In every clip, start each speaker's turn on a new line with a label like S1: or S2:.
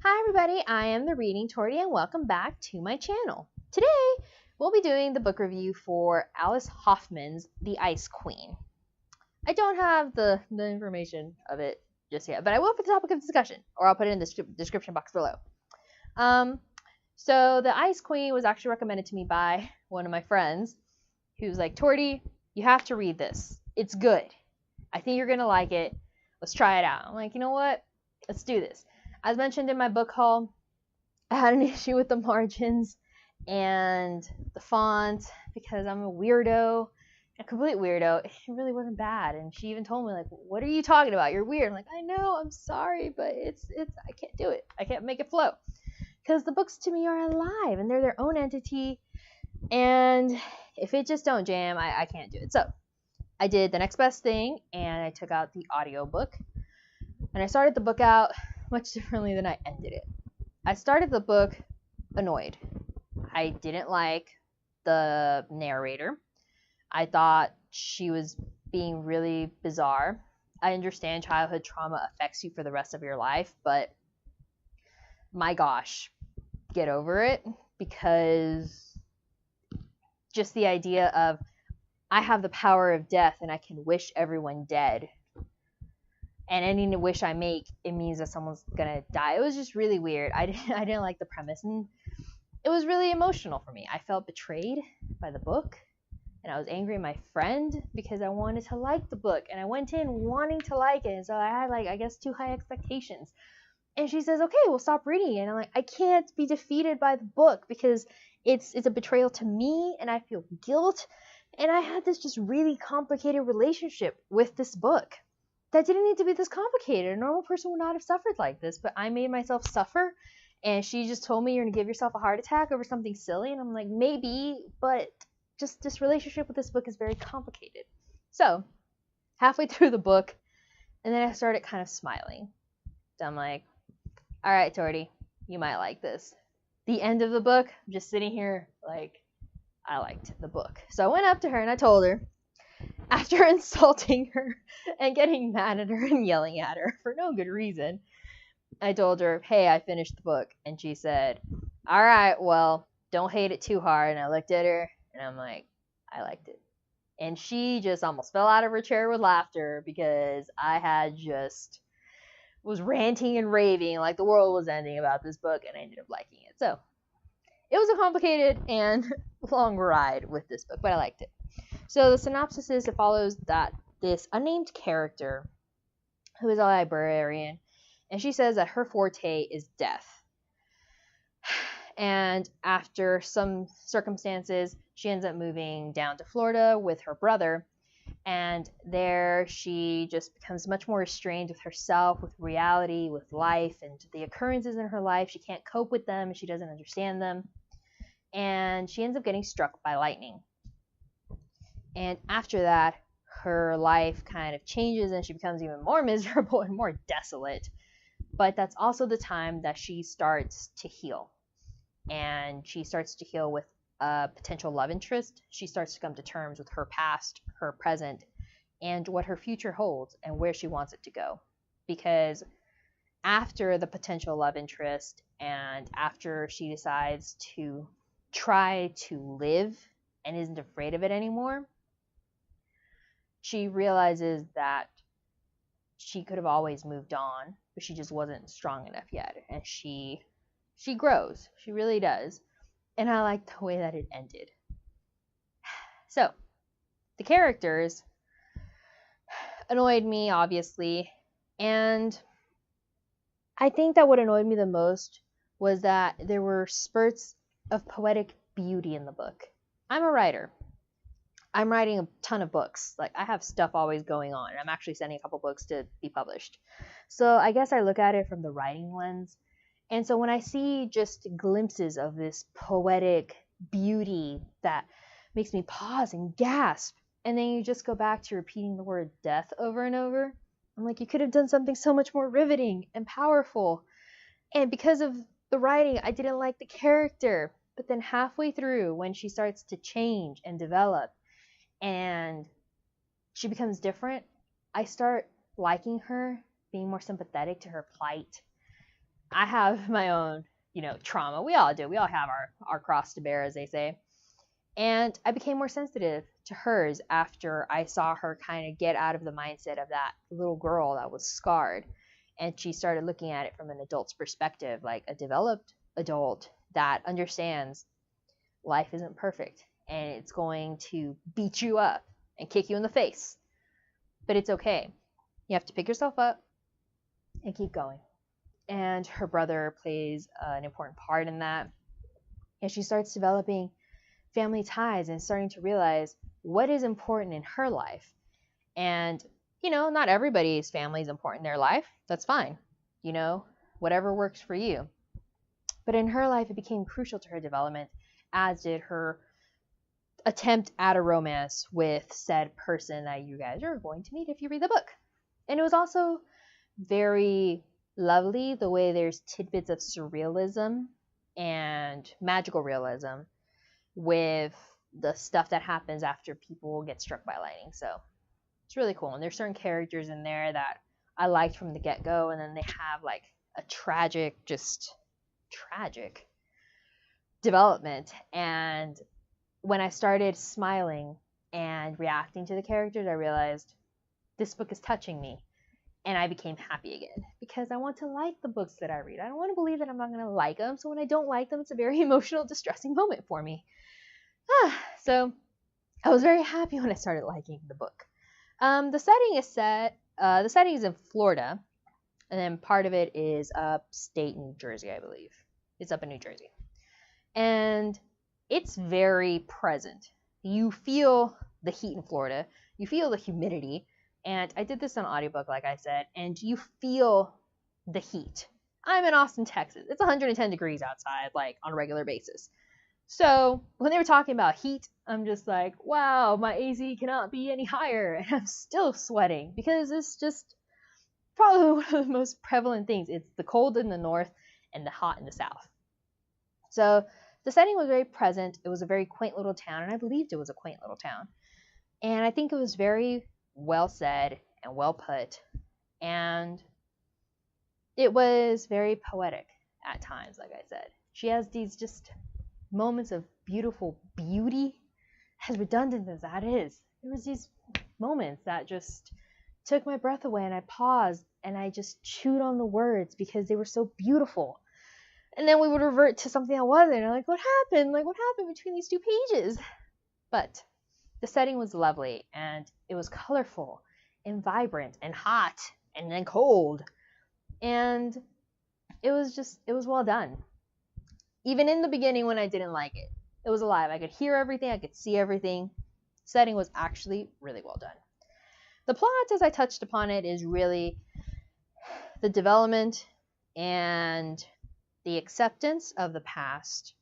S1: Hi everybody, I am theReadingTortie and welcome back to my channel. Today we'll be doing the book review for Alice Hoffman's The Ice Queen. I don't have the information of it just yet, but I will for the topic of discussion, or I'll put it in the description box below. So The Ice Queen was actually recommended to me by one of my friends who was like, Tortie, you have to read this. It's good. I think you're going to like it. Let's try it out. I'm like, you know what? Let's do this. As mentioned in my book haul, I had an issue with the margins and the font because I'm a weirdo, a complete weirdo. It really wasn't bad, and she even told me, like, what are you talking about? You're weird. I'm like, I know, I'm sorry, but it's I can't do it. I can't make it flow because the books to me are alive and they're their own entity, and if it just don't jam, I can't do it. So I did the next best thing, and I took out the audiobook, and I started the book out much differently than I ended it. I started the book annoyed. I didn't like the narrator. I thought she was being really bizarre. I understand childhood trauma affects you for the rest of your life, but my gosh, get over it, because just the idea of I have the power of death and I can wish everyone dead, and any wish I make, it means that someone's gonna die. It was just really weird. I didn't like the premise, and it was really emotional for me. I felt betrayed by the book, and I was angry at my friend because I wanted to like the book, and I went in wanting to like it, and so I had, like, I guess, too high expectations. And she says, okay, we'll stop reading it. And I'm like, I can't be defeated by the book because it's a betrayal to me, and I feel guilt, and I had this just really complicated relationship with this book that didn't need to be this complicated. A normal person would not have suffered like this, but I made myself suffer, and she just told me you're gonna give yourself a heart attack over something silly, and I'm like, maybe, but just this relationship with this book is very complicated. So halfway through the book, and then I started kind of smiling. So I'm like, all right, Tortie, you might like this. The end of the book, I'm just sitting here like, I liked the book. So I went up to her and I told her, after insulting her and getting mad at her and yelling at her for no good reason, I told her, hey, I finished the book. And she said, all right, well, don't hate it too hard. And I looked at her and I'm like, I liked it. And she just almost fell out of her chair with laughter because I had just was ranting and raving like the world was ending about this book, and I ended up liking it. So it was a complicated and long ride with this book, but I liked it. So the synopsis is, it follows that this unnamed character who is a librarian, and she says that her forte is death. And after some circumstances, she ends up moving down to Florida with her brother, and there she just becomes much more restrained with herself, with reality, with life, and the occurrences in her life. She can't cope with them, she doesn't understand them, and she ends up getting struck by lightning. And after that, her life kind of changes and she becomes even more miserable and more desolate. But that's also the time that she starts to heal. And she starts to heal with a potential love interest. She starts to come to terms with her past, her present, and what her future holds and where she wants it to go. Because after the potential love interest, and after she decides to try to live and isn't afraid of it anymore, she realizes that she could have always moved on, but she just wasn't strong enough yet. And she grows. She really does. And I like the way that it ended. So, the characters annoyed me, obviously. And I think that what annoyed me the most was that there were spurts of poetic beauty in the book. I'm a writer. I'm writing a ton of books. Like, I have stuff always going on. I'm actually sending a couple books to be published. So I guess I look at it from the writing lens. And so when I see just glimpses of this poetic beauty that makes me pause and gasp, and then you just go back to repeating the word death over and over, I'm like, you could have done something so much more riveting and powerful. And because of the writing, I didn't like the character. But then halfway through, when she starts to change and develop, and she becomes different, I start liking her, being more sympathetic to her plight. I have my own, trauma. We all do. We all have our cross to bear, as they say. And I became more sensitive to hers after I saw her kind of get out of the mindset of that little girl that was scarred. And she started looking at it from an adult's perspective, like a developed adult that understands life isn't perfect and it's going to beat you up and kick you in the face. But it's okay. You have to pick yourself up and keep going. And her brother plays an important part in that. And she starts developing family ties and starting to realize what is important in her life. And, not everybody's family is important in their life. That's fine. Whatever works for you. But in her life, it became crucial to her development, as did her attempt at a romance with said person that you guys are going to meet if you read the book. And it was also very lovely the way there's tidbits of surrealism and magical realism with the stuff that happens after people get struck by lightning. So it's really cool. And there's certain characters in there that I liked from the get-go, and then they have like a tragic development. And when I started smiling and reacting to the characters, I realized this book is touching me. And I became happy again because I want to like the books that I read. I don't want to believe that I'm not going to like them. So when I don't like them, it's a very emotional, distressing moment for me. So I was very happy when I started liking the book. The setting is in Florida, and then part of it is upstate New Jersey, I believe. It's up in New Jersey. And it's very present. You feel the heat in Florida. You feel the humidity. And I did this on audiobook, like I said, and you feel the heat. I'm in Austin, Texas. It's 110 degrees outside, like on a regular basis. So when they were talking about heat, I'm just like, wow, my AC cannot be any higher. And I'm still sweating because it's just probably one of the most prevalent things. It's the cold in the north and the hot in the south. So the setting was very present. It was a very quaint little town, and I believed it was a quaint little town. And I think it was very well said and well put, and it was very poetic at times. Like I said, she has these just moments of beautiful beauty, as redundant as that is. There was these moments that just took my breath away, and I paused and I just chewed on the words because they were so beautiful. And then we would revert to something that wasn't. I'm like, what happened? Like, what happened between these two pages? But the setting was lovely, and it was colorful and vibrant and hot and then cold. And it was well done. Even in the beginning when I didn't like it, it was alive. I could hear everything. I could see everything. The setting was actually really well done. The plot, as I touched upon it, is really the development and the acceptance of the past,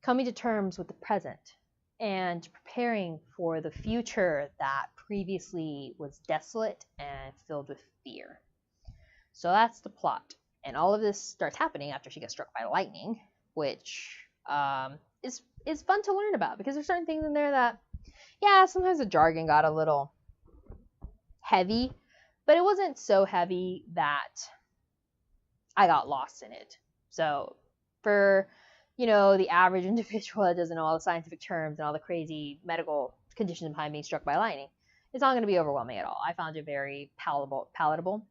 S1: coming to terms with the present, and preparing for the future that previously was desolate and filled with fear. So that's the plot. And all of this starts happening after she gets struck by lightning, which is fun to learn about because there's certain things in there that, yeah, sometimes the jargon got a little heavy, but it wasn't so heavy that I got lost in it. So for the average individual that doesn't know all the scientific terms and all the crazy medical conditions behind being struck by lightning, it's not going to be overwhelming at all. I found it very palatable.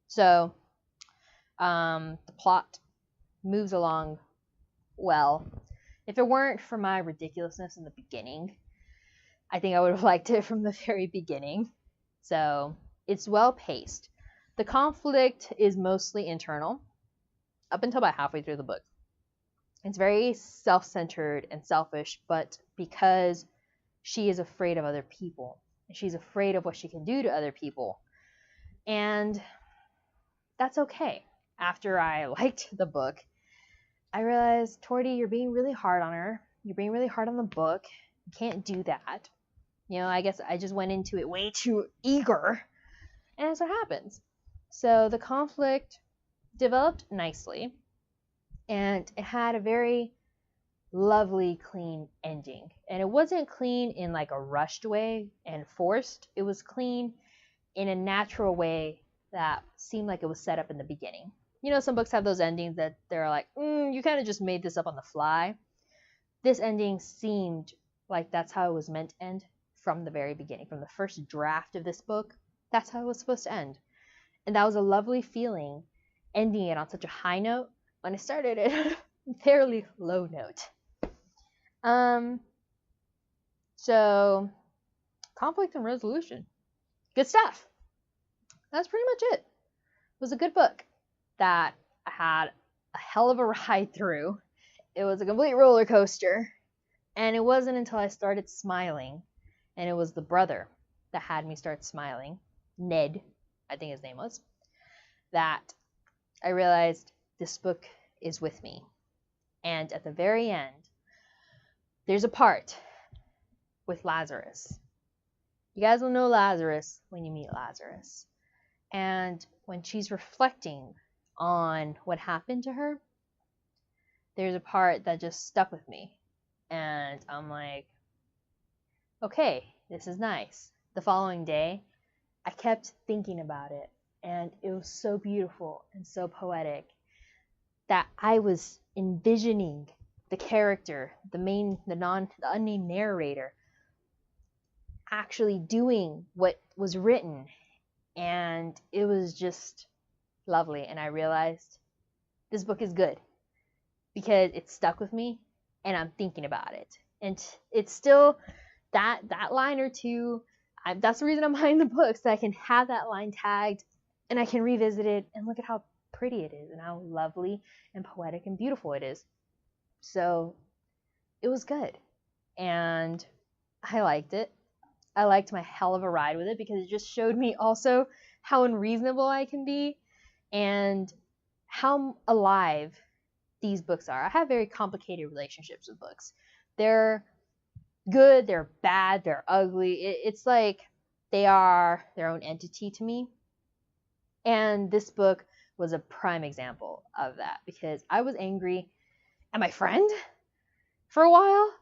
S1: So the plot moves along well. If it weren't for my ridiculousness in the beginning, I think I would have liked it from the very beginning. So it's well paced. The conflict is mostly internal up until about halfway through the book. It's very self-centered and selfish, but because she is afraid of other people, and she's afraid of what she can do to other people. And that's okay. After I liked the book, I realized, Tortie, you're being really hard on her. You're being really hard on the book. You can't do that. I guess I just went into it way too eager. And that's what happens. So the conflict developed nicely. And it had a very lovely, clean ending. And it wasn't clean in like a rushed way and forced. It was clean in a natural way that seemed like it was set up in the beginning. You know, some books have those endings that they're like, you kind of just made this up on the fly. This ending seemed like that's how it was meant to end from the very beginning. From the first draft of this book, that's how it was supposed to end. And that was a lovely feeling, ending it on such a high note when it started at a fairly low note. So, conflict and resolution. Good stuff. That's pretty much it. It was a good book that I had a hell of a ride through. It was a complete roller coaster. And it wasn't until I started smiling, and it was the brother that had me start smiling, Ned, I think his name was, that I realized this book is with me. And at the very end, there's a part with Lazarus. You guys will know Lazarus when you meet Lazarus. And when she's reflecting on what happened to her, there's a part that just stuck with me. And I'm like, okay, this is nice. The following day, I kept thinking about it. And it was so beautiful and so poetic that I was envisioning the character, the unnamed narrator, actually doing what was written. And it was just lovely. And I realized this book is good because it stuck with me and I'm thinking about it. And it's still that line or two. That's the reason I'm buying the book, so I can have that line tagged and I can revisit it and look at how pretty it is and how lovely and poetic and beautiful it is. So it was good. And I liked it. I liked my hell of a ride with it because it just showed me also how unreasonable I can be and how alive these books are. I have very complicated relationships with books. They're good, they're bad, they're ugly. It's like they are their own entity to me. And this book was a prime example of that because I was angry at my friend for a while,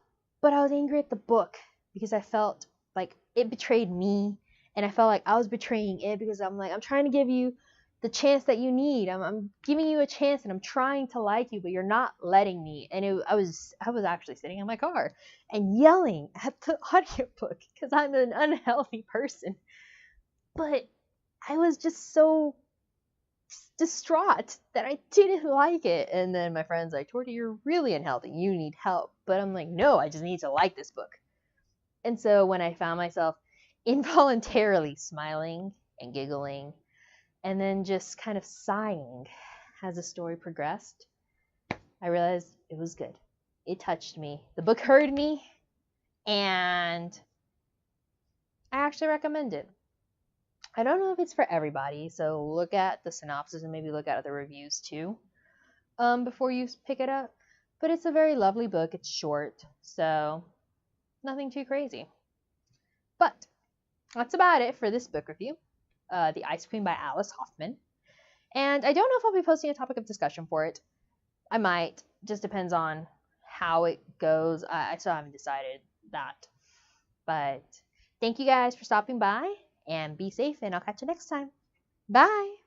S1: but I was angry at the book because I felt like it betrayed me and I felt like I was betraying it because I'm like, I'm trying to give you the chance that you need. I'm giving you a chance and I'm trying to like you, but you're not letting me. And I was actually sitting in my car and yelling at the audiobook because I'm an unhealthy person. But I was just so distraught that I didn't like it. And then my friend's like, Tortie, you're really unhealthy. You need help. But I'm like, no, I just need to like this book. And so when I found myself involuntarily smiling and giggling and then just kind of sighing as the story progressed, I realized it was good. It touched me. The book heard me, and I actually recommend it. I don't know if it's for everybody, so look at the synopsis and maybe look at the reviews too before you pick it up. But it's a very lovely book. It's short, so nothing too crazy. But that's about it for this book review. The Ice Queen by Alice Hoffman. And I don't know if I'll be posting a topic of discussion for it. I might. Just depends on how it goes. I still haven't decided that. But thank you guys for stopping by. And be safe, and I'll catch you next time. Bye!